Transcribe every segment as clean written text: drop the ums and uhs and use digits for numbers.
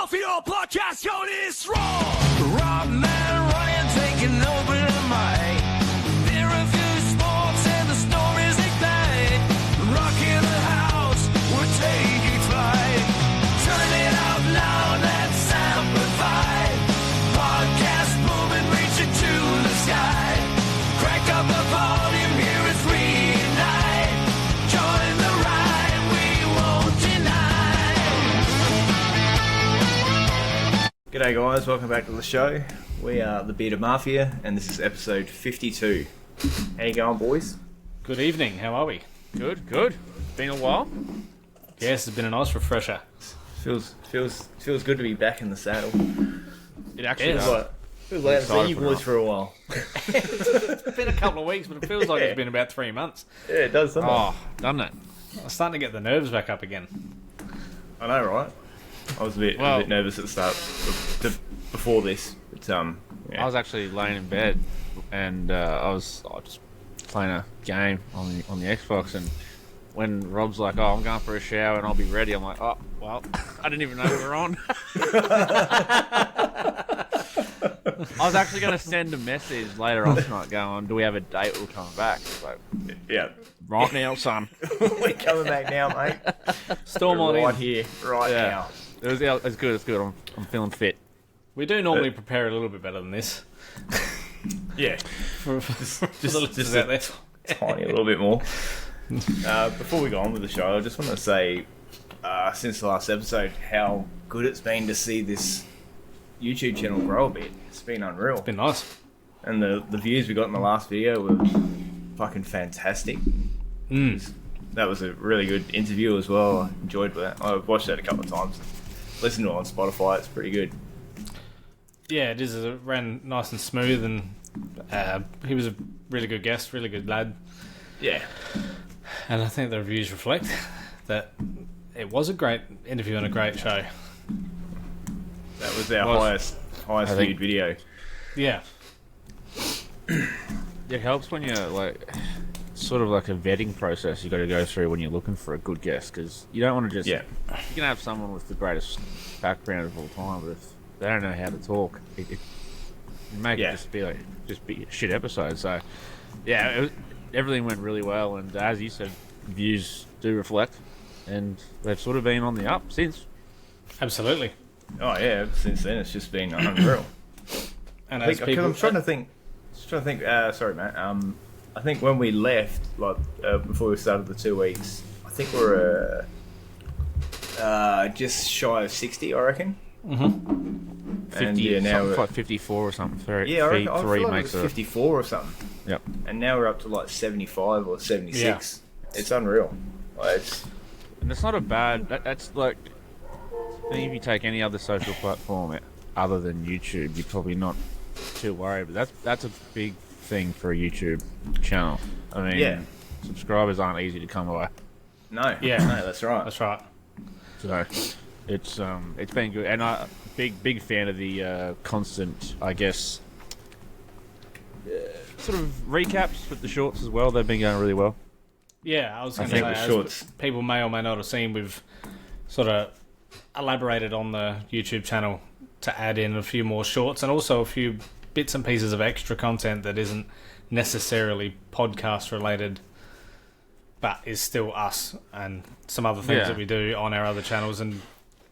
Mafia podcast, yo, this raw. Rob, man, Ryan taking over the mic. There are few sports and the stories they play. Rocking the house, we're taking flight. Turn it out loud, let's amplify. Podcast moving, reaching to the sky. Crank up the volume, here it's reunite. Join the ride, we won't deny. G'day guys, welcome back to the show. We are the Bearded Mafia and this is episode 52. How you going, boys? Good evening, how are we? Good. Been a while. Yes, it's been a nice refresher. Feels good to be back in the saddle. It actually Yes. does. Feels like I haven't seen you boys for a while. It's been a couple of weeks, but it feels like it's been about 3 months. Yeah, it does, doesn't it? Oh, doesn't it? I'm starting to get the nerves back up again. I know, right? I was a bit nervous at the start before this. But, yeah. I was actually laying in bed and I was just playing a game on the Xbox, and when Rob's like, "Oh, I'm going for a shower and I'll be ready," I'm like, "Oh, well, I didn't even know we were on." I was actually going to send a message later on tonight going, "Do we have a date we're coming back?" It's like, Yeah. right now, son. We're coming back now, mate. Storm on Right in. here, right Yeah. now. It's good. I'm feeling fit. We do normally prepare a little bit better than this. Yeah. For the listeners out there. Tiny, a little bit more. Before we go on with the show, I just want to say, since the last episode, how good it's been to see this YouTube channel grow a bit. It's been unreal. It's been nice. And the views we got in the last video were fucking fantastic. That was a really good interview as well. I enjoyed that. I watched that a couple of times. Listened to it on Spotify. It's pretty good. Yeah, it is. It ran nice and smooth, and he was a really good guest, really good lad. Yeah. And I think the reviews reflect that it was a great interview and a great show. That was our highest viewed video. Yeah. It helps when you're like, sort of like a vetting process you got to go through when you're looking for a good guest, because you don't want to just. Yeah. You can have someone with the greatest background of all time, but if they don't know how to talk, it make it just be a shit episode. So, yeah, everything went really well, and as you said, views do reflect, and they've sort of been on the up since. Absolutely. Oh yeah. Since then, it's just been unreal. And I'm trying to think. Sorry, Matt. I think when we left, like before we started the 2 weeks, I think we were just shy of 60, I reckon. 50, And yeah, now we're, like 54 or something. I feel like it makes was 54 or something. Yep. And now we're up to like 75 or 76. Yeah. It's unreal. Like, And it's not a bad. That's like. I think if you take any other social platform other than YouTube, you're probably not too worried. But that's a big thing for a YouTube channel. I mean, subscribers aren't easy to come by. No. Yeah. No, that's right. That's right. So it's been good, and I big fan of the constant, I guess, sort of recaps with the shorts as well. They've been going really well. Yeah, I was going to think say, with as shorts, people may or may not have seen, we've sort of elaborated on the YouTube channel to add in a few more shorts and also a few bits and pieces of extra content that isn't necessarily podcast related, but is still us, and some other things that we do on our other channels, and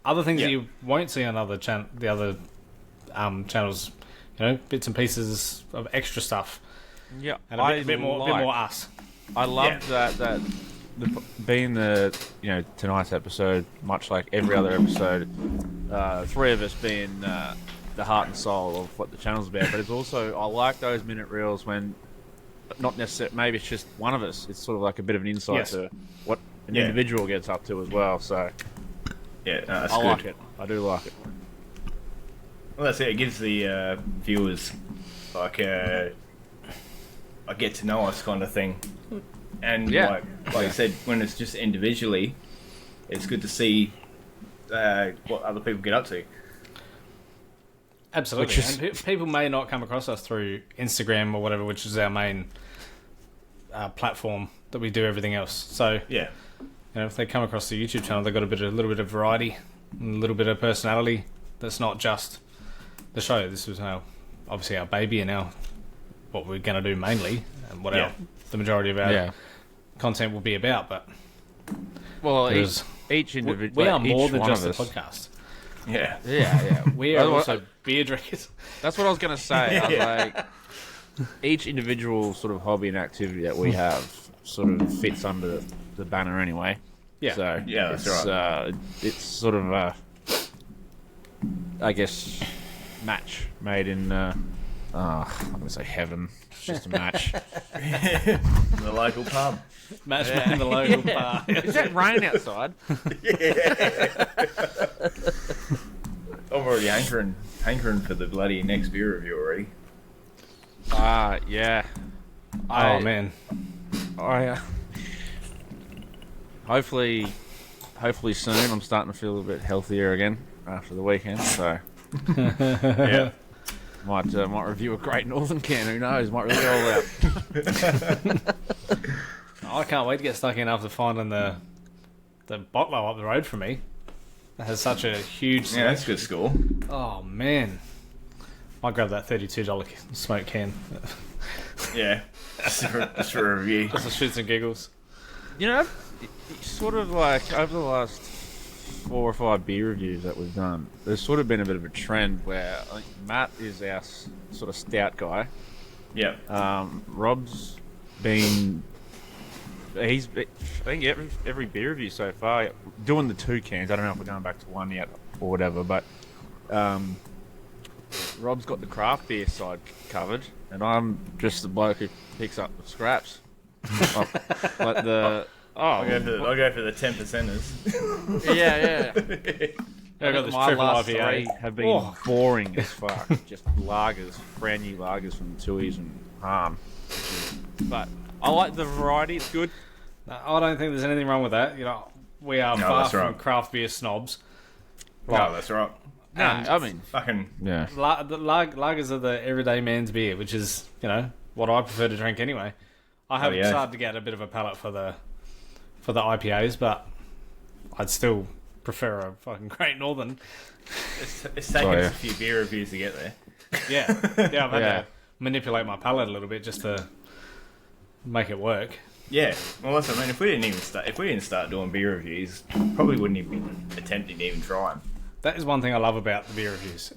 other things that you won't see on the other channels. You know, bits and pieces of extra stuff. Yeah, And a bit more us. I love that being tonight's episode, much like every other episode, three of us being the heart and soul of what the channel's about. But it's also, I like those minute reels when not necessarily, maybe it's just one of us. It's sort of like a bit of an insight to what an individual gets up to as well. So yeah, that's I good. like it. I do like it. Well, that's it. It gives the viewers like a get to know us kind of thing. And like you said, when it's just individually, it's good to see what other people get up to. Absolutely. And people may not come across us through Instagram or whatever, which is our main platform that we do everything else. So Yeah. you know, if they come across the YouTube channel, they've got a little bit of variety, and a little bit of personality That's not just the show. This was obviously our baby and what we're going to do mainly, and what the majority of our content will be about. But each individual, we are more each than one just of a us. podcast. Yeah. We are also beer drinkers. That's what I was going to say. I was like, each individual sort of hobby and activity that we have sort of fits under the banner anyway. Yeah. So that's right. It's sort of I guess match made in I'm going to say heaven. It's just a match. The local pub. Match in the local bar. Is that rain outside? I'm already hankering for the bloody next beer review already. Yeah. Oh man. Hopefully soon. I'm starting to feel a bit healthier again after the weekend. So Yeah. might review a Great Northern can. Who knows? Might really go all out. I can't wait to get stuck in after finding the bottler up the road from me. That has such a huge. Yeah, that's a good score. Oh man. I'll grab that $32 smoke can. Yeah. Just for a review. Just for shits and giggles. You know, it's sort of like over the last 4 or 5 beer reviews that we've done, there's sort of been a bit of a trend where I think Matt is our sort of stout guy. Yeah. Rob's been. I think every beer review so far, doing the 2 cans. I don't know if we're going back to 1 yet or whatever, but Rob's got the craft beer side covered, and I'm just the bloke who picks up the scraps. Like the I'll go for the 10%ers. Yeah. I got this My triple last IPA. 3 have been boring as fuck. Just lagers, brand new lagers from Tui's and Harm. But I like the variety. It's good. No, I don't think there's anything wrong with that. You know, we are far from craft beer snobs. No, that's right. No, I mean, Fucking yeah. The lagers are the everyday man's beer, which is, what I prefer to drink anyway. I have started to get a bit of a palate for the IPAs, but I'd still prefer a fucking Great Northern. it's taken us a few beer reviews to get there. Yeah, I've had to manipulate my palate a little bit just to make it work. Yeah, well, that's what I mean. If we didn't start doing beer reviews, probably wouldn't even be attempting to even try them. That is one thing I love about the beer reviews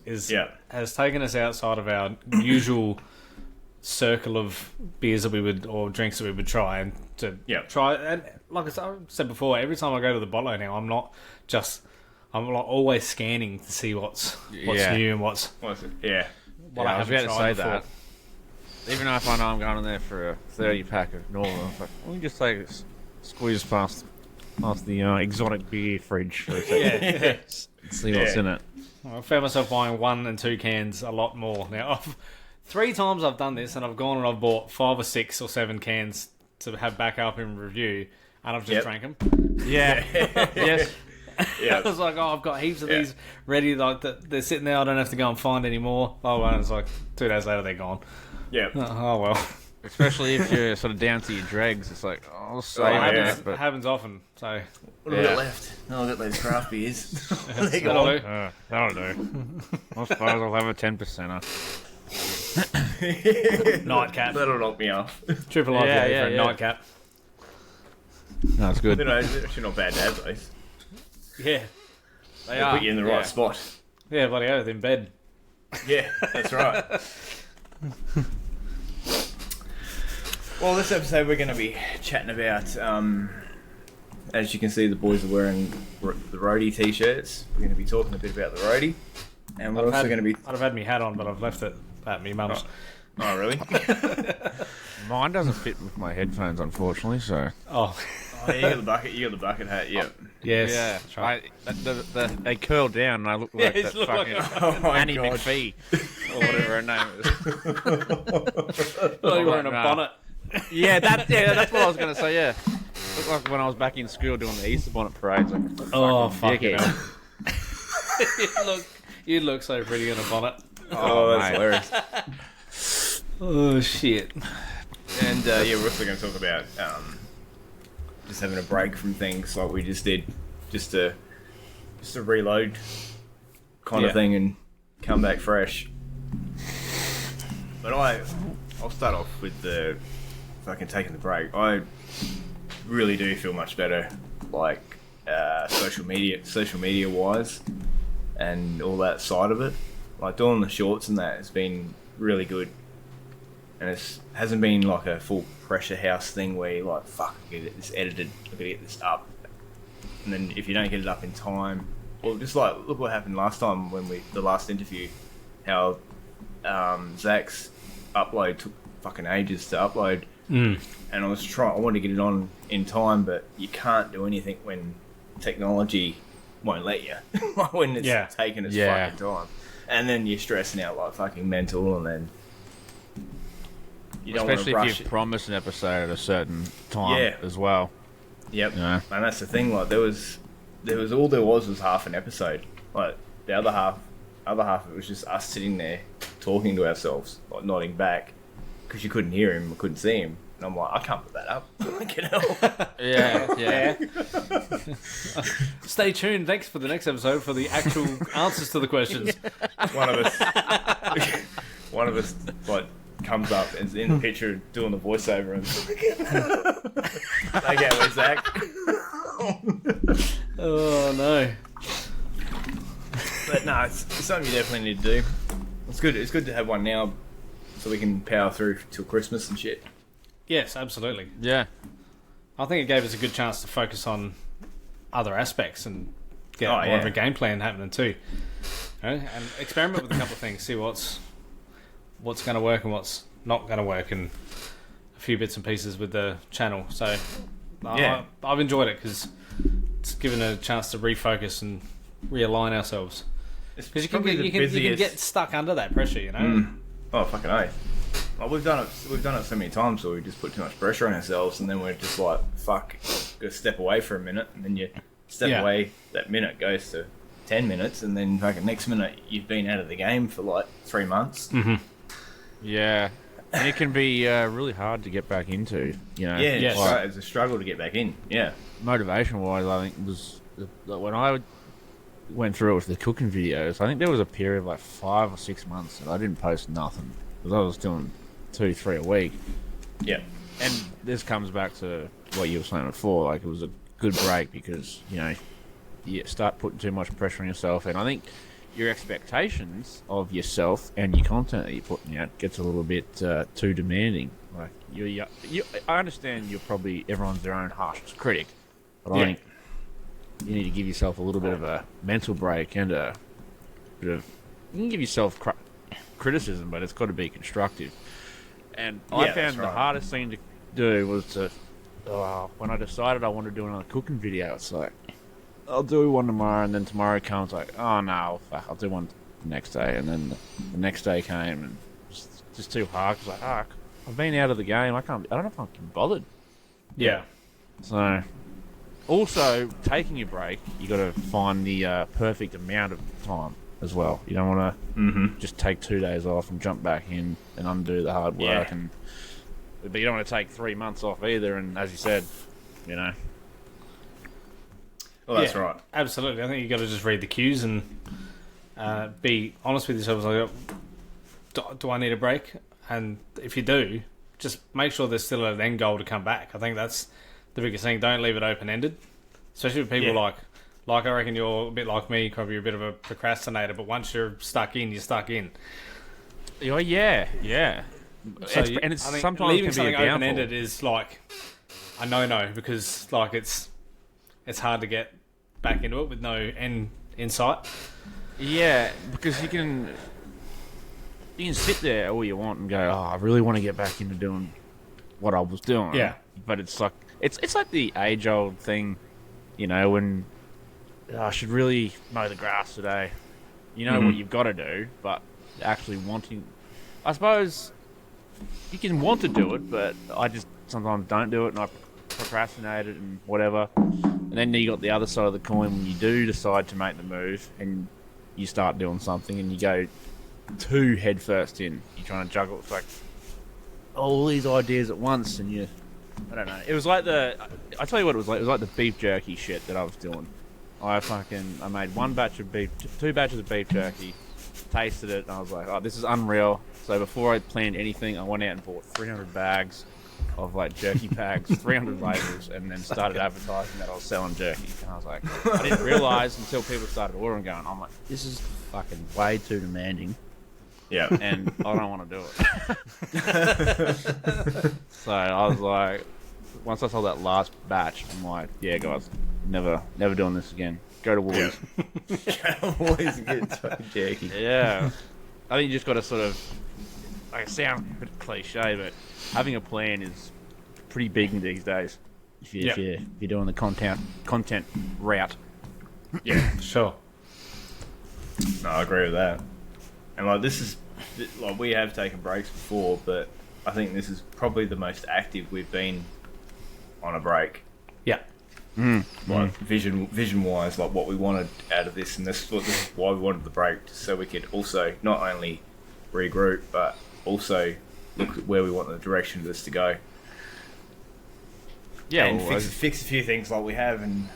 has taken us outside of our usual circle of beers that we would or drinks that we would try and to try. And like I said before, every time I go to the bottle now, I'm like always scanning to see what's new and what I was haven't about to tried say before. that. Even if I know I'm going in there for a 30-pack of Northern, I'm like, we just take a squeeze past the exotic beer fridge for a second. See what's in it. I found myself buying 1 and 2 cans a lot more. Now, 3 times I've done this, and I've gone and I've bought 5 or 6 or 7 cans to have back up in review, and I've just drank them. Yeah. Yes. I was like, I've got heaps of these ready, like they're sitting there. I don't have to go and find any more. Oh, and it's like 2 days later they're gone. Yeah. Oh well. Especially if you're sort of down to your dregs, it's like, I'll save it. But It happens often. So What have we got left? Oh, I've got those craft beers. They're that'll gone. do. that'll do. I suppose I'll have a 10%er. Nightcap. That'll knock me off. Triple IPA for a nightcap. No, it's good. It's actually not bad to have those. Yeah. They put you in the right spot. Yeah, bloody oath, in bed. Yeah, that's right. Well, this episode we're going to be chatting about, as you can see, the boys are wearing the Roadie t-shirts. We're going to be talking a bit about the Roadie. And we're also going to be... I'd have had my hat on, but I've left it at me mum's. Oh, really? Mine doesn't fit with my headphones, unfortunately, so... Oh, You got the bucket hat, yeah. yes. Yeah, That's right. they curl down and I look like that look like fucking Annie McPhee or whatever her name is. Oh, you're wearing a bonnet. That's what I was going to say, yeah. Looked like when I was back in school doing the Easter bonnet parades. Like, Oh, fuck it. You look so pretty in a bonnet. Oh, that's mate. hilarious. Oh, shit. And we're also going to talk about just having a break from things like we just did, just to reload kind of thing and come back fresh. But I'll start off with the fucking taking the break. I really do feel much better, like social media wise, and all that side of it. Like doing the shorts and that has been really good, and it hasn't been like a full pressure house thing where you're like, fuck, I gotta get this edited, I gotta get this up, and then if you don't get it up in time, well, just like look what happened last time when the last interview, how Zach's upload took fucking ages to upload, and I wanted to get it on in time, but you can't do anything when technology won't let you. When it's taking its fucking time, and then you're stressing out like fucking mental, and then you don't want to rush if you it. promise an episode at a certain time as well. Yep, and that's the thing. Like there was all there was half an episode. Like the other half it was just us sitting there talking to ourselves, like nodding back, because you couldn't hear him, or couldn't see him. And I'm like, I can't put that up. Get out. Yeah. Stay tuned. Thanks for the next episode for the actual answers to the questions. One of us like comes up and is in the picture doing the voiceover and okay, where's Zach? Oh no. But no, it's something you definitely need to do. It's good. It's good to have one now, so we can power through till Christmas and shit. Yes, absolutely. Yeah. I think it gave us a good chance to focus on other aspects and get more of a game plan happening too. You know, and experiment with a couple of things, see what's going to work and what's not going to work, and a few bits and pieces with the channel. So I've enjoyed it because it's given a chance to refocus and realign ourselves. Because you can get stuck under that pressure, you know. Oh fucking oath. Well, we've done it so many times where we just put too much pressure on ourselves, and then we're just like, fuck, gotta step away for a minute, and then you step away, that minute goes to 10 minutes, and then fucking next minute you've been out of the game for like 3 months. Yeah. And it can be really hard to get back into, you know. Yeah, like, it's a struggle to get back in. Yeah. Motivation-wise, I think was when I went through it with the cooking videos, I think there was a period of like 5 or 6 months that I didn't post nothing because I was doing 2-3 a week. Yeah. And this comes back to what you were saying before, like it was a good break because, you know, you start putting too much pressure on yourself, and I think your expectations of yourself and your content that you're putting out gets a little bit too demanding. Like I understand everyone's their own harshest critic, but I think you need to give yourself a little bit of a mental break and a bit of. You can give yourself criticism, but it's got to be constructive. And I found the hardest thing to do was to when I decided I wanted to do another cooking video. It's like I'll do one tomorrow, and then tomorrow comes like, oh no, fuck, I'll do one the next day, and then the next day came, and it's just too hard. Cause like, I've been out of the game. I don't know if I'm bothered. Yeah. So, also taking a break, you got to find the perfect amount of time as well. You don't want to just take 2 days off and jump back in and undo the hard work, but you don't want to take 3 months off either. And as you said, you know. Well, that's right. Absolutely. I think you got to just read the cues and be honest with yourself. Like, do I need a break? And if you do, just make sure there's still an end goal to come back. I think that's the biggest thing. Don't leave it open-ended, especially with people like I reckon you're a bit like me. Probably you're a bit of a procrastinator, but once you're stuck in, you're stuck in. Oh yeah. So it's I think sometimes leaving can be something a downfall. open-ended is like a no because like it's hard to get back into it with no end in sight. Yeah, because you can sit there all you want and go, oh, I really want to get back into doing what I was doing. Yeah. But it's like it's like the age-old thing, you know, when I should really mow the grass today. You know what you've got to do, but actually wanting... I suppose you can want to do it, but I just sometimes don't do it, and I procrastinate it and whatever. And then you got the other side of the coin when you do decide to make the move and you start doing something and you go too head first in. You're trying to juggle. It's like all these ideas at once, and I don't know. It was like I tell you what it was like. It was like the beef jerky shit that I was doing. I made one batch of beef, 2 batches of beef jerky, tasted it, and I was like, oh, this is unreal. So before I planned anything, I went out and bought 300 bags of like jerky packs, 300 labels, and then started advertising that I was selling jerky. And I was like, I didn't realize until people started ordering, going, I'm like, this is fucking way too demanding. Yeah. And I don't want to do it. So I was like, once I sold that last batch, I'm like, yeah, guys, never doing this again. Go to Woolies. Always get jerky. Yeah. I think you just got to sort of, like, it sounds a bit cliche, but having a plan is pretty big these days. If you're doing the content route. Yeah, sure. No, I agree with that. And like like we have taken breaks before, but I think this is probably the most active we've been on a break. Yeah. Like vision wise, like what we wanted out of this, and this is why we wanted the break, just so we could also not only regroup, but also look at where we want the direction of this to go. Yeah, and fix a few things like we have, and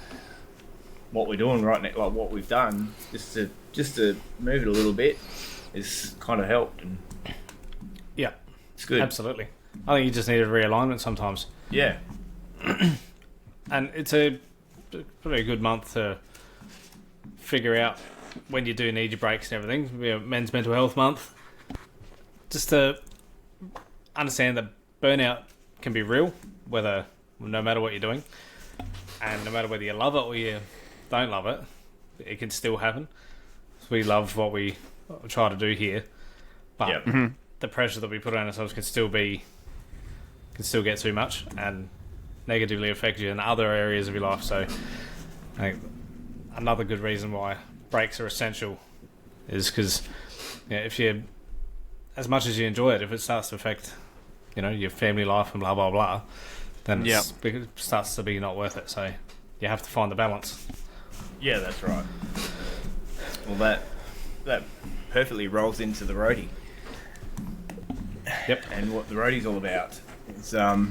what we're doing right now, like what we've done, just to move it a little bit, is kind of helped, and Yeah. it's good. Absolutely. I think you just need a realignment sometimes. Yeah. And it's probably a good month to figure out when you do need your breaks and everything. We have Men's Mental Health Month. Just to understand that burnout can be real, no matter what you're doing. And no matter whether you love it or you don't love it, it can still happen. We love what we try to do here. But the pressure that we put on ourselves can still get too much and negatively affect you in other areas of your life. So I think another good reason why breaks are essential is because if you, as much as you enjoy it, if it starts to affect your family life and blah blah blah, then it starts to be not worth it. So you have to find the balance. Yeah, that's right. Well, that perfectly rolls into the roadie. Yep. And what the roadie's all about is how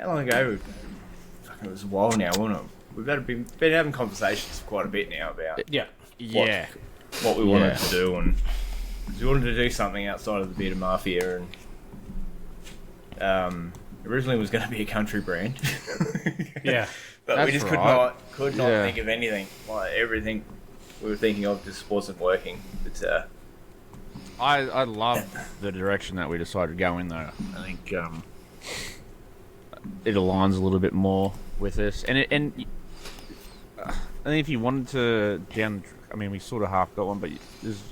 long ago? Fucking, it was a while now, wasn't it? We've been having conversations for quite a bit now about what we wanted to do, and we wanted to do something outside of the beer mafia, and originally it was going to be a country brand. Yeah. But That's we just right. could not think of anything. Like everything we were thinking of just wasn't working. But I love the direction that we decided to go in, though. I think it aligns a little bit more with this, and I think if you wanted to we sort of half got one, but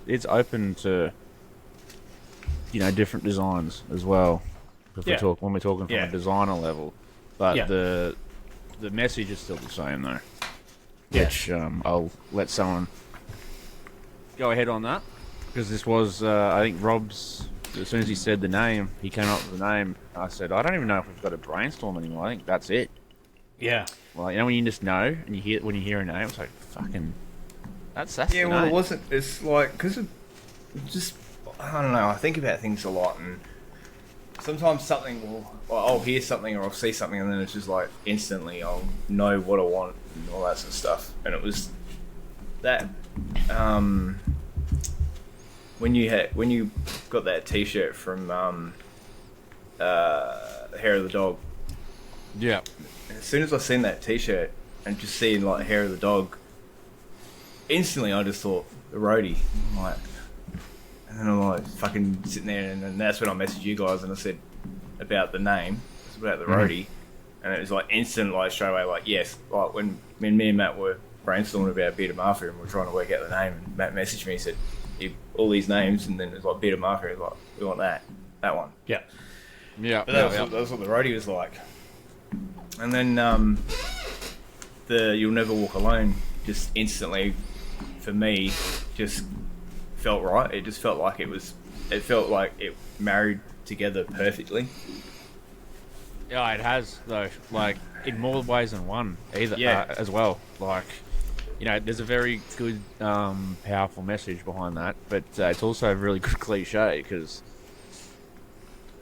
it's open to different designs as well. When we're talking from a designer level, but the message is still the same though. Yeah. Which I'll let someone go ahead on that, because this was I think Rob's. As soon as he said the name, he came up with the name. I said, I don't even know if we've got a brainstorm anymore. I think that's it. Yeah. Well, when you just know, and when you hear a name, it's like fucking. That's yeah. the Well, name. it wasn't. It's like because I don't know. I think about things a lot, and sometimes I'll hear something or I'll see something, and then it's just like instantly I'll know what I want and all that sort of stuff. And it was that when you got that T-shirt from Hair of the Dog. Yeah. As soon as I seen that T-shirt and just seeing like Hair of the Dog, instantly I just thought the roadie. And then I'm like fucking sitting there, and then that's when I messaged you guys and I said about the name, it's about the roadie, and it was like instant, like straight away, like yes, like when me and Matt were brainstorming about Bearded Mafia and we are trying to work out the name, and Matt messaged me and said all these names, and then it was like Bearded Mafia, like we want that one. Yeah. Yeah. But that was what the roadie was like. And then the You'll Never Walk Alone just instantly, for me, just felt right. It just felt like it felt like it married together perfectly. Yeah, it has though. Like in more ways than one, as well. Like there's a very good, powerful message behind that, but it's also a really good cliche because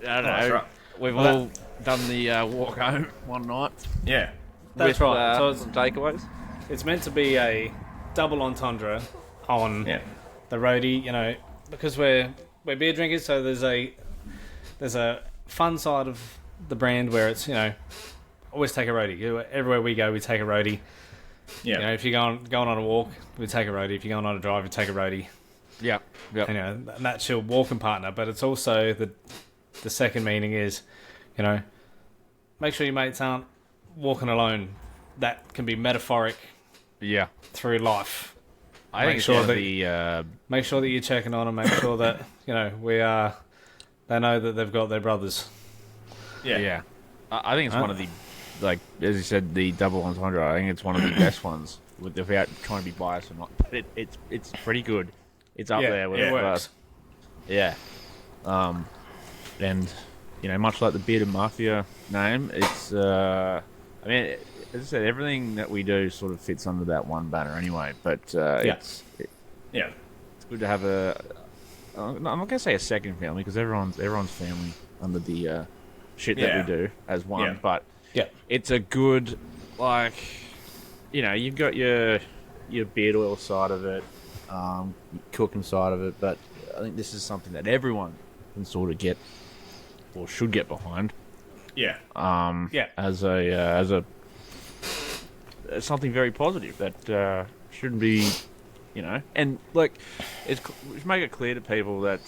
I don't know. That's right. We've all done the walk home one night. Yeah. That's with, right. So some takeaways. it's meant to be a double entendre on the roadie, you know, because we're beer drinkers, so there's a fun side of the brand where it's, you know, always take a roadie. Everywhere we go, we take a roadie. Yeah. You know, if you're going on a walk, we take a roadie. If you're going on a drive, we take a roadie. Yeah. You know, that's your walking partner. But it's also the second meaning is, you know, make sure your mates aren't walking alone. That can be metaphoric Yeah. through life. I Make think sure it's that- the Make sure that you're checking on them. Make sure that, you know, they know that they've got their brothers. yeah. I think it's one of the, like as you said, the double entendre. I think it's one of the best ones without trying to be biased or not. But it's pretty good. It's up there with it works. Yeah. And you know, much like the Bearded Mafia name, it's I mean, as I said, everything that we do sort of fits under that one banner anyway. But it's good to have I'm not gonna say a second family because everyone's family under the shit that we do as one. Yeah. But Yeah. it's a good, like, you know, you've got your beard oil side of it, cooking side of it, but I think this is something that everyone can sort of get or should get behind. Yeah. As something very positive that shouldn't be, you know, and like, we should make it clear to people that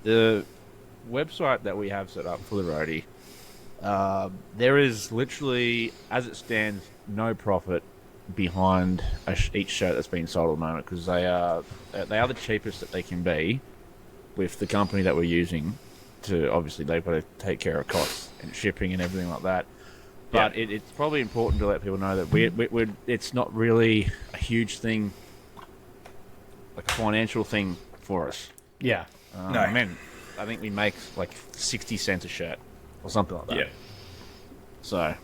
the website that we have set up for the roadie, there is literally, as it stands, no profit behind each shirt that's being sold at the moment because they are the cheapest that they can be with the company that we're using. To obviously they've got to take care of costs and shipping and everything like that. But it's probably important to let people know that we're it's not really a huge thing, like a financial thing for us. Yeah. No. I mean, I think we make like 60 cents a shirt or something like that. Yeah. So,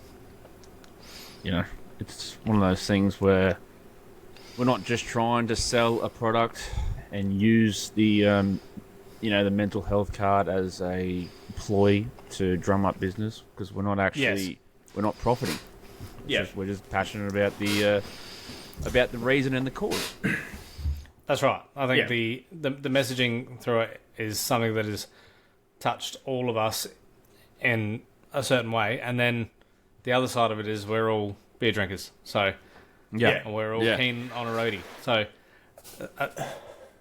you know, it's one of those things where we're not just trying to sell a product and use the, you know, the mental health card as a ploy to drum up business because we're not actually, we're not profiting. Yeah. We're just passionate about the reason and the cause. That's right. I think the messaging through it is something that has touched all of us in a certain way, and then the other side of it is we're all beer drinkers, so and we're all keen on a roadie. So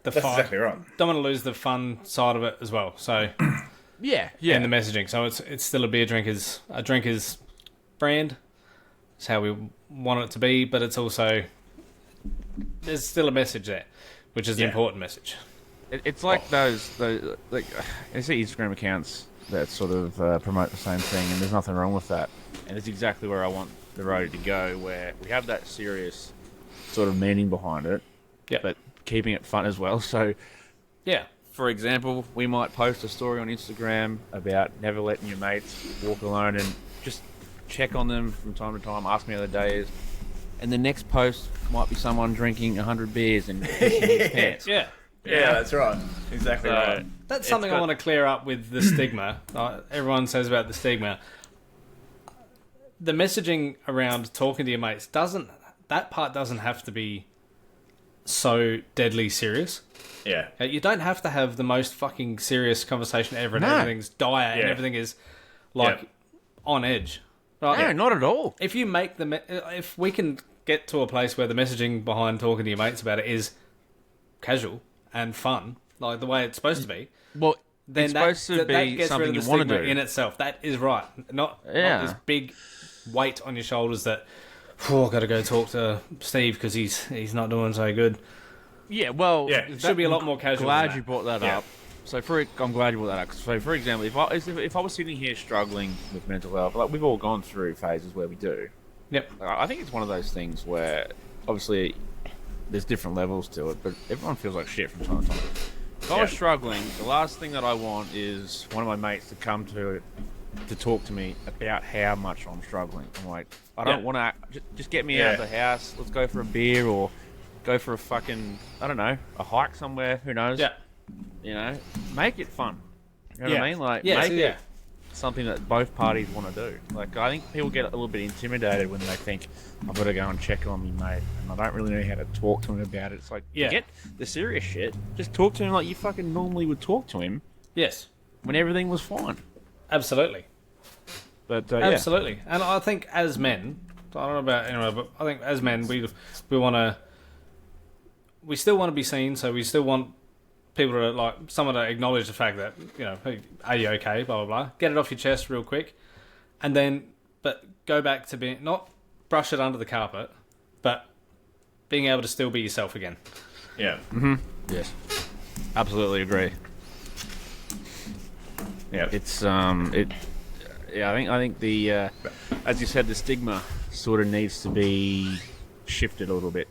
That's exactly right. don't want to lose the fun side of it as well. So in the messaging, so it's still a drinker's brand. It's how we want it to be, but it's also there's still a message there, which is an important message. It's like those like I see Instagram accounts that sort of promote the same thing, and there's nothing wrong with that. And it's exactly where I want the road to go, where we have that serious sort of meaning behind it, but keeping it fun as well. So, for example, we might post a story on Instagram about never letting your mates walk alone and just check on them from time to time, ask me how their day is. And the next post might be someone drinking 100 beers and pissing his pants. Yeah, that's right. Exactly right. That's something I want to clear up with the stigma. Everyone says about the stigma. The messaging around talking to your mates doesn't have to be so deadly serious. Yeah. You don't have to have the most fucking serious conversation ever and everything's dire and everything is like on edge. Right? No, not at all. If you make if we can get to a place where the messaging behind talking to your mates about it is casual and fun, like the way it's supposed to be, Well, then it's that supposed to be gets something rid you of the want to stigma do. in itself. That is right. Not this big weight on your shoulders that I've got to go talk to Steve because he's not doing so good. Yeah, well, it should be a lot more casual. Glad you brought that up. So I'm glad you brought that up. So for example, if I was sitting here struggling with mental health, like we've all gone through phases where we do. Yep. I think it's one of those things where obviously there's different levels to it, but everyone feels like shit from time to time. If I was struggling, the last thing that I want is one of my mates to come to talk to me about how much I'm struggling. I'm like, I don't want to just get me out of the house. Let's go for a beer or go for a fucking, I don't know, a hike somewhere. Who knows? Yeah. You know, make it fun. You know what I mean? Like, something that both parties want to do. Like, I think people get a little bit intimidated when they think, I've got to go and check on me mate, and I don't really know how to talk to him about it. It's like, forget the serious shit. Just talk to him like you fucking normally would talk to him. Yes. When everything was fine. Absolutely. But Absolutely. And I think as men, I don't know about anyone, but I think as men, we still want to be seen, so we still want people to, like, someone to acknowledge the fact that, you know, hey, are you okay, blah, blah, blah. Get it off your chest real quick. And then, but go back to being, not brush it under the carpet, but being able to still be yourself again. Yeah. Mm-hmm. Yes. Absolutely agree. Yeah. It's, I think the, as you said, the stigma sort of needs to be shifted a little bit.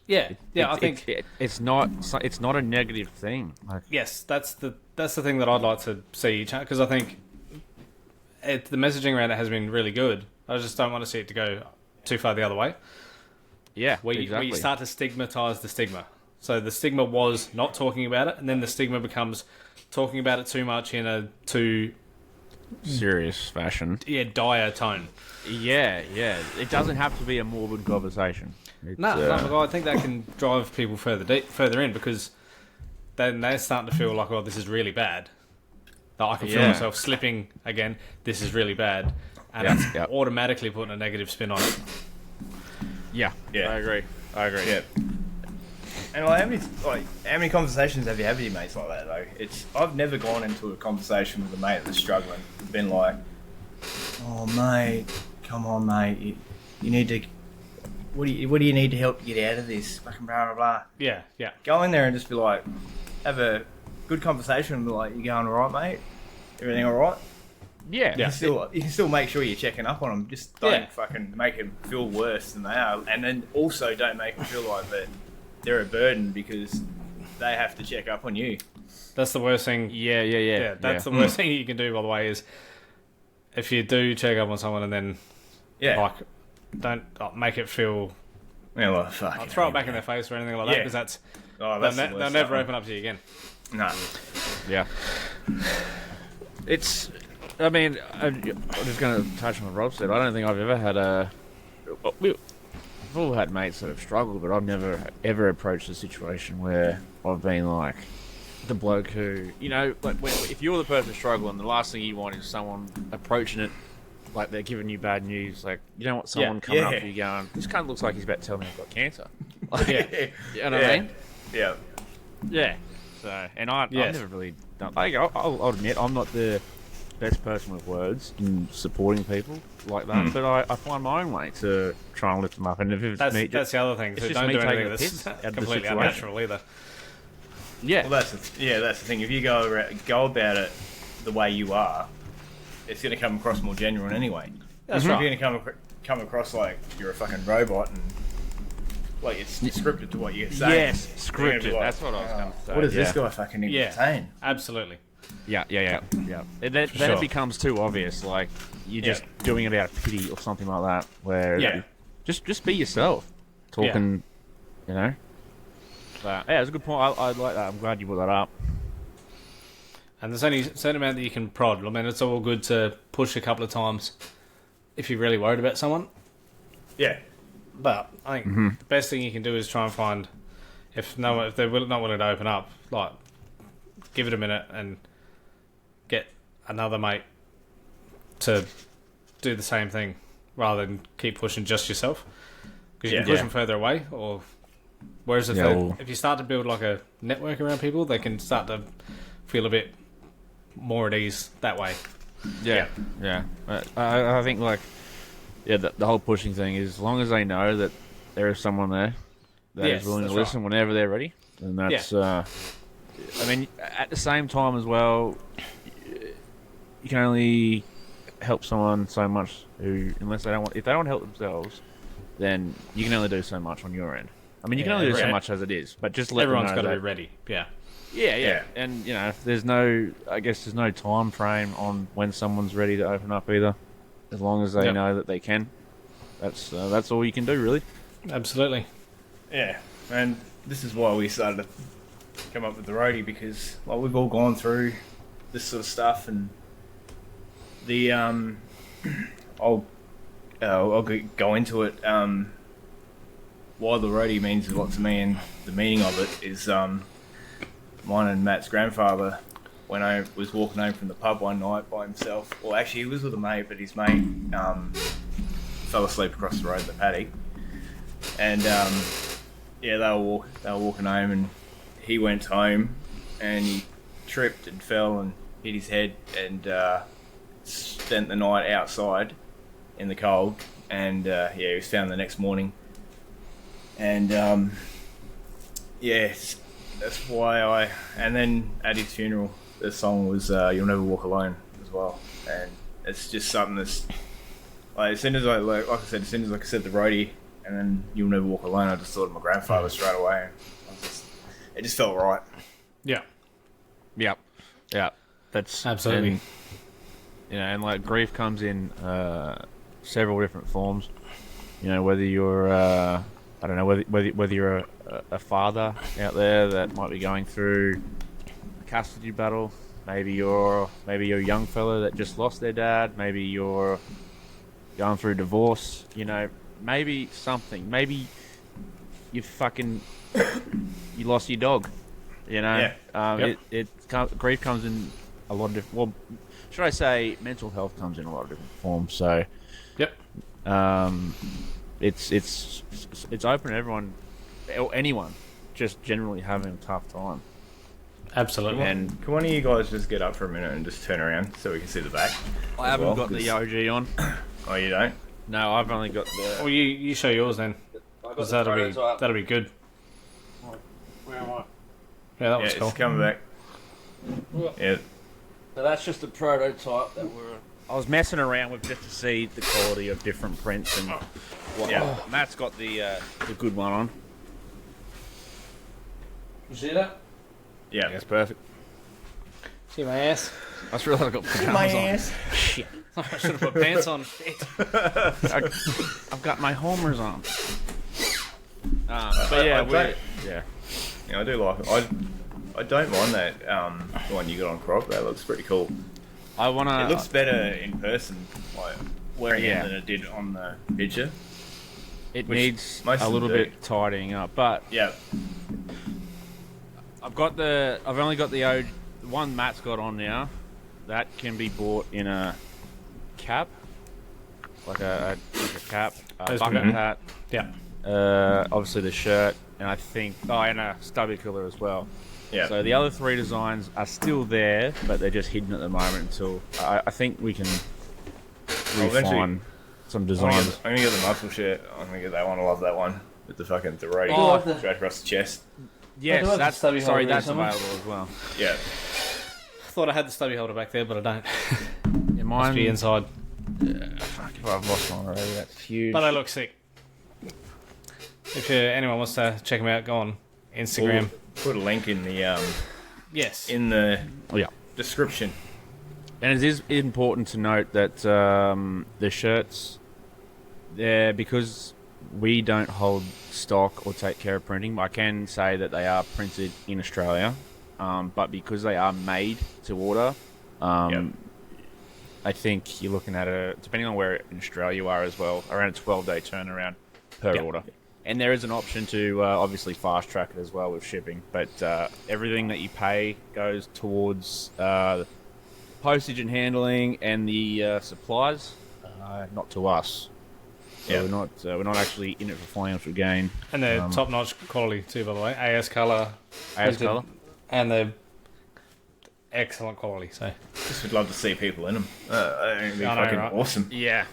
Yeah, I think it's not a negative thing. Like, yes, that's the thing that I'd like to see, because I think the messaging around it has been really good. I just don't want to see it to go too far the other way. Yeah, where you start to stigmatize the stigma. So the stigma was not talking about it, and then the stigma becomes talking about it too much in a too serious fashion. Yeah, dire tone. Yeah. It doesn't have to be a morbid conversation. No, I think that can drive people further in, because then they're starting to feel like, oh, this is really bad. Like, I can feel myself slipping again. This is really bad, and it's automatically putting a negative spin on it. Yeah. I agree. Yeah. And like, how many conversations have you had with your mates like that though? I've never gone into a conversation with a mate that's struggling. Been like, oh mate, come on mate, you need to. What do you need to help you get out of this? Fucking blah blah blah. Yeah. Go in there and just be like, have a good conversation and be like, you going alright, mate? Everything alright? Yeah. You can still make sure you're checking up on them. Just don't fucking make them feel worse than they are, and then also don't make them feel like that they're a burden because they have to check up on you. That's the worst thing. Yeah. That's the worst thing you can do, by the way, is if you do check up on someone and then like, don't make it feel. Yeah, well, fuck. I'll throw it back in their face or anything like that, because they'll never open up to you again. No. Yeah. It's. I mean, I'm just going to touch on what Rob said. I don't think I've ever had we've all had mates that have struggled, but I've never ever approached a situation where I've been like the bloke who, you know, like if you're the person struggling, the last thing you want is someone approaching it like they're giving you bad news. Like, you don't want someone coming up to you going, this kind of looks like he's about to tell me I've got cancer. Like, you know what I mean? Yeah. Yeah. So, and I've never really done. I'll admit I'm not the best person with words in supporting people like that, but I find my own way to try and lift them up. And if it's that's the other thing. So don't do anything that's completely unnatural either. Yeah. Well, that's the thing. If you go about it the way you are, it's going to come across more genuine anyway. That's right. If you're going to come across like you're a fucking robot and like it's scripted to what you're saying. Yes, scripted. Like, that's what I was going to say. What does this guy fucking need to say? Absolutely. Yeah. And then it becomes too obvious. Like, you're just doing it out of pity or something like that. Where just be yourself. Talking, you know. But, it's a good point. I like that. I'm glad you brought that up. And there's only a certain amount that you can prod. I mean, it's all good to push a couple of times if you're really worried about someone. Yeah. But I think the best thing you can do is try and find, if they're not willing to open up, like, give it a minute and get another mate to do the same thing rather than keep pushing just yourself. Because you can push them further away. Whereas if you start to build like a network around people, they can start to feel a bit more at ease that way. Yeah. I think the whole pushing thing is, as long as they know that there is someone there that is willing to listen whenever they're ready, then that's. I mean, at the same time as well, you can only help someone so much if they don't want to help themselves, then you can only do so much on your end. I mean, you can only do so much as it is, but just let everyone's them know got to be ready. Yeah. And, you know, there's no time frame on when someone's ready to open up either. As long as they know that they can. That's all you can do, really. Absolutely. Yeah. And this is why we started to come up with the Roadie, because we've all gone through this sort of stuff, and The I'll go into it. Why the roadie means a lot to me, and the meaning of it is mine and Matt's grandfather. When I was walking home from the pub one night by himself, well, actually he was with a mate, but his mate fell asleep across the road in the paddock, and they were walking home, and he went home, and he tripped and fell and hit his head, and spent the night outside in the cold, and he was found the next morning, and that's why and then at his funeral, the song was "You'll Never Walk Alone" as well, and it's just something that's like as soon as I said the roadie, and then "You'll Never Walk Alone," I just thought of my grandfather straight away. It just felt right. Yeah. Yep. Yeah. That's Absolutely. And like grief comes in several different forms. Whether you're I don't know whether you're a father out there that might be going through a custody battle. Maybe you're a young fella that just lost their dad. Maybe you're going through divorce. Maybe something. Maybe you lost your dog. Grief comes in a lot of different. Well, should I say mental health comes in a lot of different forms. So, Yep. It's open to everyone, or anyone, just generally having a tough time. Absolutely. And can one of you guys just get up for a minute and just turn around so we can see the back? I haven't got the OG on. Oh, you don't? No, I've only got the. Well, you show yours then, because that'll be good. Where am I? Yeah, that was cool. It's coming back. Yeah. So that's just a prototype that I was messing around with just to see the quality of different prints and what. Yeah. Matt's got the good one on. You see that? Yeah. That's perfect. See my ass? I just realised I got pajamas on. Shit. I should have put pants on. I've got my homers on. Yeah, I do like it. I don't mind that the one you got on crop. That looks pretty cool. It looks better in person, like wearing it than it did on the picture. It needs a little bit tidying up, but yeah, I've only got the one Matt's got on now. That can be bought in a cap, like a cap, a bucket hat. Yeah. Obviously the shirt, and I think and a stubby cooler as well. yeah. So the other three designs are still there, but they're just hidden at the moment until I think we can refine some designs. I'm gonna get the muscle shirt. I'm gonna get that one. I love that one with the fucking roadie straight across the chest. Yes, that's stubby holder that's somewhere. available as well. Yeah. I thought I had the stubby holder back there, but I don't. Yeah, Must mine be inside. I've lost one already. That's huge. But I look sick. If anyone wants to check them out, go on Instagram. We'll put a link in the Yes. in the yeah. description. And it is important to note that the shirts, because we don't hold stock or take care of printing, I can say that they are printed in Australia, but because they are made to order, I think you're looking at depending on where in Australia you are as well, around a 12-day turnaround per order. And there is an option to obviously fast track it as well with shipping, but everything that you pay goes towards postage and handling and the supplies, not to us. So we're not actually in it for financial gain. And they're top-notch quality too, by the way. AS colour. And they're excellent quality. So Just would love to see people in them. It'd be fucking awesome. Yeah.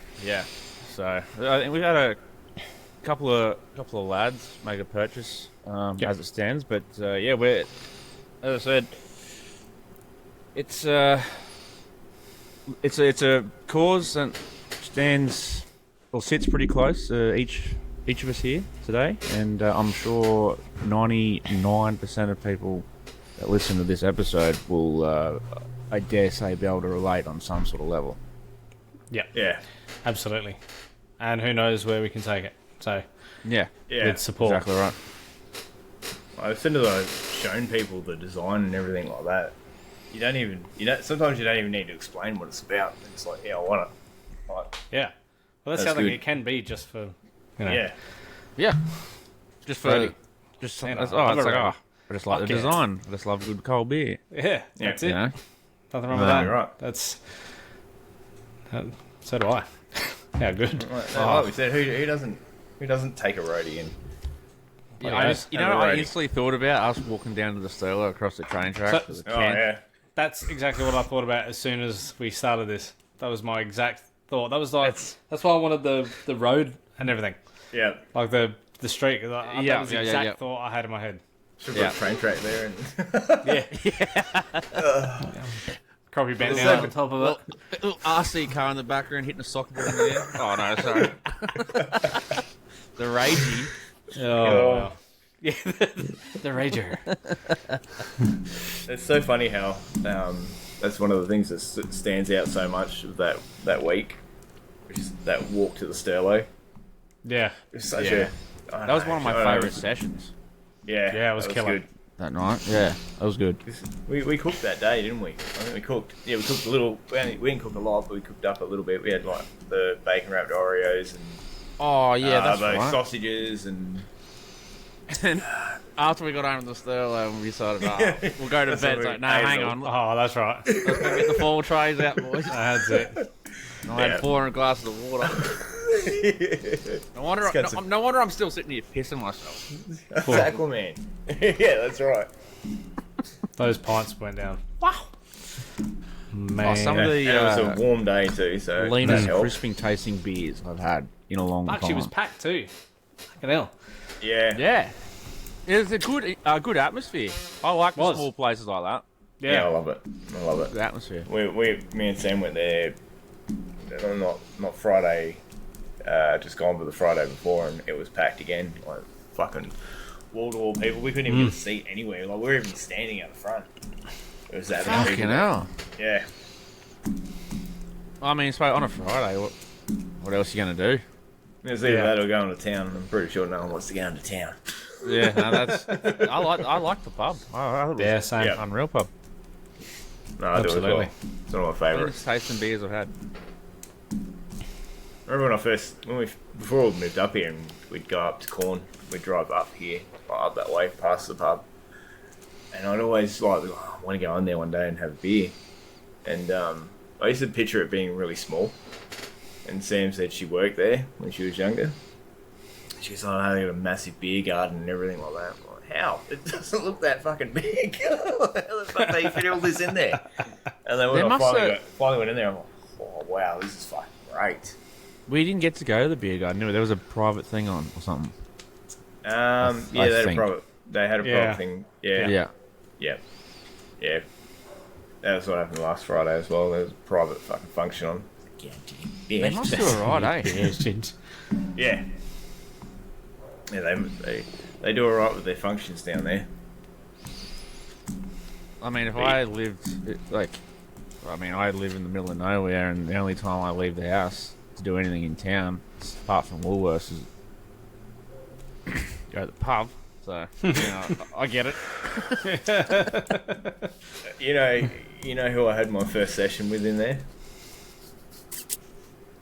So I think we've had a couple of lads make a purchase as it stands, but we're, as I said, it's a cause that sits pretty close each of us here today, and I'm sure 99% of people that listen to this episode will, I dare say, be able to relate on some sort of level. Yeah. absolutely. And who knows where we can take it. So Yeah. with support. Exactly right. As soon as I've shown people the design and everything like that, Sometimes you don't even need to explain what it's about. It's like, yeah, I want it. Like, Yeah. Well, that's That's something good. it can be just for, you know. yeah. Yeah. Just for Roadie. just You know, it's I love like a roadie. I just like Fuck the yeah. design. I just love a good cold beer. Yeah, that's it. You know. Nothing wrong with No, that. you're right. That's. So do I. How good. Like we said, who doesn't take a roadie in? Yeah, Okay. you know, Have a I roadie. instantly thought about us walking down to the Sterlo across the train tracks. So- with a Oh can. yeah. That's exactly what I thought about as soon as we started this. That was my exact thought. That was like that's why I wanted the road and everything, Yeah. like the street. That Yeah, was the yeah, exact yeah. thought I had in my head. Should Yeah. put a train track there and Yeah. Probably bent Little down segment. on top of it. Little RC car in the background hitting a soccer ball in the air. Oh no, sorry. The ragey. Oh, wow. Yeah, the rager. It's so funny how that's one of the things that stands out so much of that week, which is that walk to the Sterlo. Yeah, It's such Yeah. a That was one of my favourite sessions Yeah, Yeah, it was that killer. good. that night. Yeah, that was good. We cooked that day, didn't we? I think we cooked. Yeah, we cooked a little. We didn't cook a lot, but we cooked up a little bit. We had like the bacon wrapped Oreos and Oh yeah, that's those right. sausages and And after we got home to the Sterlo, we decided, we'll go to That's bed. what It's we like, no, ate hang it on. Oh, that's right. Let's go get the fall trays out, boys. That's it. And I had Yeah. 400 glasses of water. It's got No wonder I'm still sitting here pissing myself. Aquaman. yeah, that's right. Those pints went down. Wow. Man. Oh, some of And the it was a warm day too, so leanest, that helped. crisping tasting beers I've had in a long Fuck, time. she was packed too. Fucking hell. Yeah, Yeah. It's a good atmosphere. I like the Was. small places like that. yeah, I Yeah. love it. I love it. The atmosphere. Me and Sam went there. Not Friday, just gone, but the Friday before, and it was packed again. Like fucking wall to wall people. We couldn't even get a seat anywhere. Like we were even standing out the front. It was that many Fucking people. hell. Yeah. I mean, on a Friday, what else are you going to do? It was either Yeah. that or going to town. I'm pretty sure no one wants to go into town. Yeah, no, that's. I like the pub. I thought it was Yeah, same. Yeah. unreal pub. No, I do as well. Absolutely. It's one of my favourites. Cleanest tasting beers I've had. Remember before we moved up here and we'd go up to Corn, we'd drive up here, up that way, past the pub. And I'd always like, I want to go in there one day and have a beer. And I used to picture it being really small. And Sam said she worked there when she was younger. She was like, they got a massive beer garden and everything like that. I'm like, how? It doesn't look that fucking big. How the fuck they fit all this in there? And then when They I must finally went in there, I'm like, oh wow, this is fucking great. We didn't get to go to the beer garden. There was a private thing on or something. Yeah, they had a think. private. They had a Yeah. private thing. Yeah. Yeah. That was what happened last Friday as well. There was a private fucking function on. They must do alright, eh? Yeah. Yeah, they do alright with their functions down there. I mean, if I lived, I live in the middle of nowhere, and the only time I leave the house to do anything in town, apart from Woolworths, is go to the pub. So, I get it. You know who I had my first session with in there?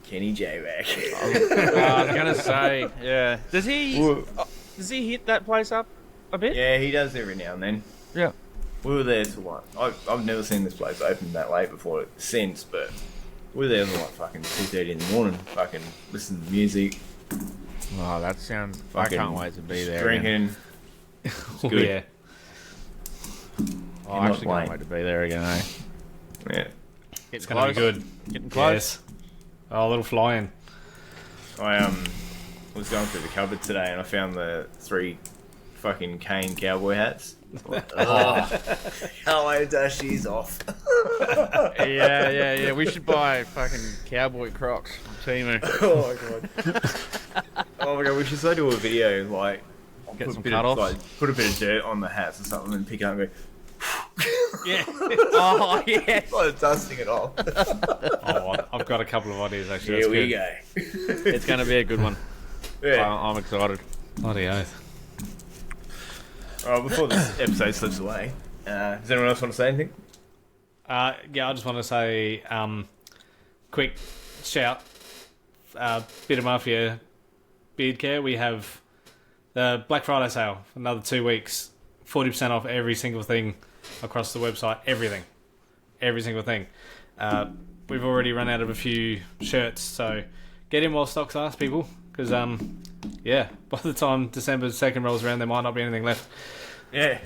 Kenny J-Back. I was gonna say, yeah. Does he hit that place up a bit? Yeah, he does every now and then. Yeah. We were there till like I've never seen this place open that late before since, but we were there till like fucking 2:30 in the morning, fucking listening to music, Oh, that sounds. fucking I can't wait to be there. drinking. Oh, good. yeah. Oh, I not actually playing. can't wait to be there again. Eh? Yeah, It's going to be good. Getting close. Yes. Oh, a little fly-in. I was going through the cupboard today and I found the 3 fucking cane cowboy hats. Hello, Dushy's off. Yeah. We should buy fucking cowboy Crocs from Temu. Oh my god, we should so do a video like Get put some a bit of, cut-offs. like put a bit of dirt on the hats or something and pick it up and go. Yeah. Oh yeah. Like dusting it off. Oh, I've got a couple of ideas, actually. Here That's we good. go. It's going to be a good one. Yeah. I'm excited. Bloody oath. Alright, before this episode slips away, does anyone else want to say anything? Yeah, I just want to say, quick shout, Bit of Mafia Beard Care. We have the Black Friday sale for another 2 weeks. 40% off every single thing across the website. Everything. Every single thing. We've already run out of a few shirts, so get in while stocks last, people. Because, yeah, by the time December 2nd rolls around, there might not be anything left. Yeah.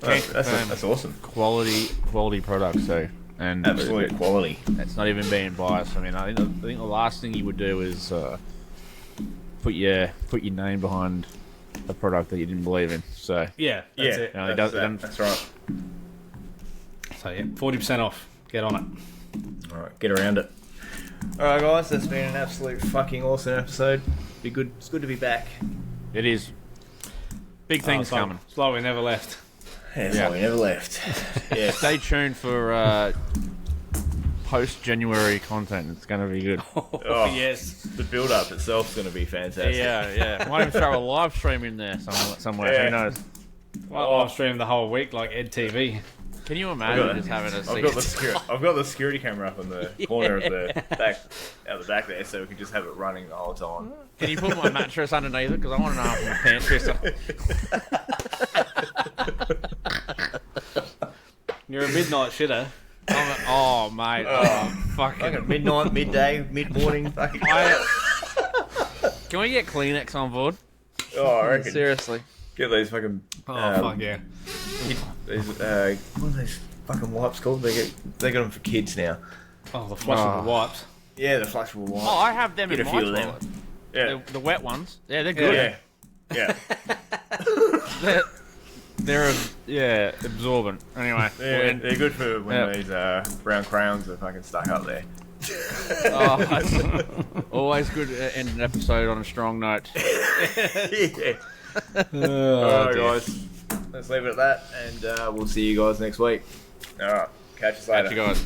That's awesome. Quality products, so. And Absolute quality. It's not even being biased. I mean, I think the last thing you would do is put your name behind a product that you didn't believe in. So Yeah, that's it. No, That's right. So, yeah, 40% off. Get on it. Alright, get around it. Alright, guys, that's been an absolute fucking awesome episode. Be good. It's good to be back. it is. Big things coming. It's like we never left. Yeah, we never left. Yeah. Stay tuned for post-January content. It's going to be good. Oh, Yes. The build-up itself is going to be fantastic. Yeah. Might even throw a live stream in there somewhere. Yeah. Who knows? Well, live stream the whole week like Ed TV. Can you imagine just having a seat? I've got the security camera up in the corner of the back, out the back there, so we can just have it running the whole time. Can you put my mattress underneath it? Because I want to know from the pantry. So. You're a midnight shitter. Oh, mate. Fucking. Fucking midnight, midday, mid-morning. Fucking. Can we get Kleenex on board? Oh, I reckon. Seriously. Get these fucking. Fuck yeah. These, what are those fucking wipes called? They got them for kids now. Oh, the flushable wipes. Yeah, the flushable wipes. Oh, I have them Get in a my few of toilet. them. Yeah. The wet ones. Yeah, they're good. Yeah. They're absorbent. Anyway. They're good for when these brown crowns are fucking stuck up there. Always good to end an episode on a strong note. Yeah. Alright, guys. Let's leave it at that, and we'll see you guys next week. Alright, catch us later. Catch you guys.